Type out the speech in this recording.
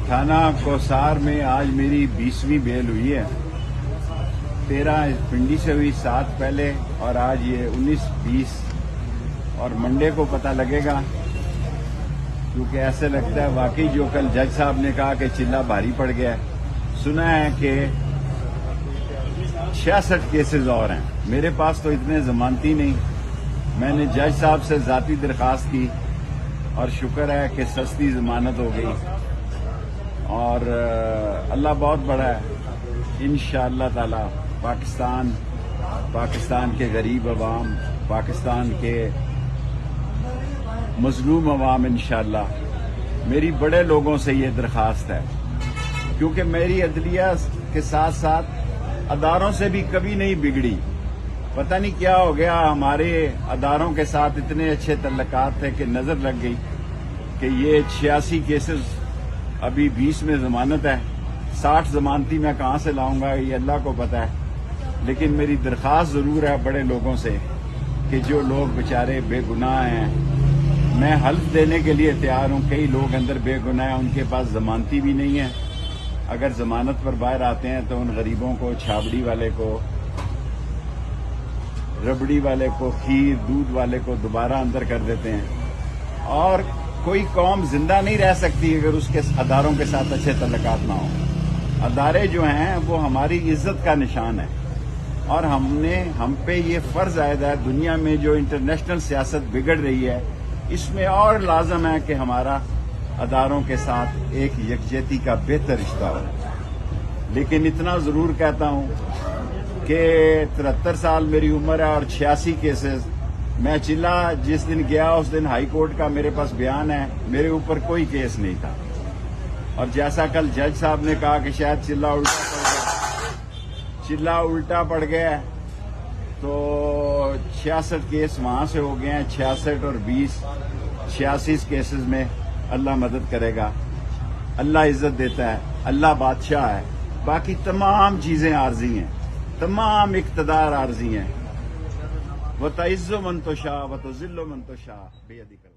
थाना कोसार में आज मेरी 20वीं बेल हुई है। 13 पिंडी से हुई, 7 पहले, और आज ये 19, 20 और मंडे को पता लगेगा। क्योंकि ऐसे लगता है वाकई जो कल जज साहब ने कहा कि चिल्ला भारी पड़ गया है। सुना है कि 66 केसेस और हैं। मेरे पास तो इतने जमानती नहीं। मैंने जज साहब से जाती दरखास्त की और शुक्र है कि सस्ती जमानत हो गई। और अल्लाह बहुत बड़ा है। इंशाअल्लाह ताला पाकिस्तान के गरीब अवाम, पाकिस्तान के मजलूम अवाम, इंशाअल्लाह। मेरी बड़े लोगों से ये दरखास्त है, क्योंकि मेरी अदलिया के साथ साथ अदारों से भी कभी नहीं बिगड़ी। पता नहीं क्या हो गया, हमारे अदारों के साथ इतने अच्छे तल्लकात थे कि नजर लग गई कि ये 86 केसेस, अभी 20 में जमानत है। 60 जमानती मैं कहां से लाऊंगा, ये अल्लाह को पता है। लेकिन मेरी दरखास्त जरूर है बड़े लोगों से कि जो लोग बेचारे बेगुनाह हैं, मैं हल्फ देने के लिए तैयार हूं। कई लोग अंदर बेगुनाह हैं, उनके पास जमानती भी नहीं है। अगर जमानत पर बाहर आते हैं तो उन गरीबों को, छाबड़ी वाले को, रबड़ी वाले को, खीर दूध वाले को दोबारा अंदर कर देते हैं। और कोई कौम जिंदा नहीं रह सकती अगर उसके अदारों के साथ अच्छे तल्लकात ना हो। अदारे जो हैं वो हमारी इज्जत का निशान है, और हम पे ये फर्ज आयदा है। दुनिया में जो इंटरनेशनल सियासत बिगड़ रही है, इसमें और लाजम है कि हमारा अदारों के साथ एक यकजहती का बेहतर रिश्ता हो। लेकिन इतना जरूर कहता हूं कि 73 साल मेरी उम्र है और 86 केसेस। मैं चिल्ला जिस दिन गया उस दिन हाई कोर्ट का मेरे पास बयान है, मेरे ऊपर कोई केस नहीं था। और जैसा कल जज साहब ने कहा कि शायद चिल्ला उल्टा पड़ गया, तो 66 केस वहां से हो गए हैं। 66 और 20, 86 केसेस में अल्लाह मदद करेगा। अल्लाह इज्जत देता है, अल्लाह बादशाह है। बाकी तमाम चीजें आर्जी हैं, तमाम इक़्तिदार आर्जी हैं। व तइज़्ज़ु मन तशा व तुज़िल्लु मन तशा बियदिक।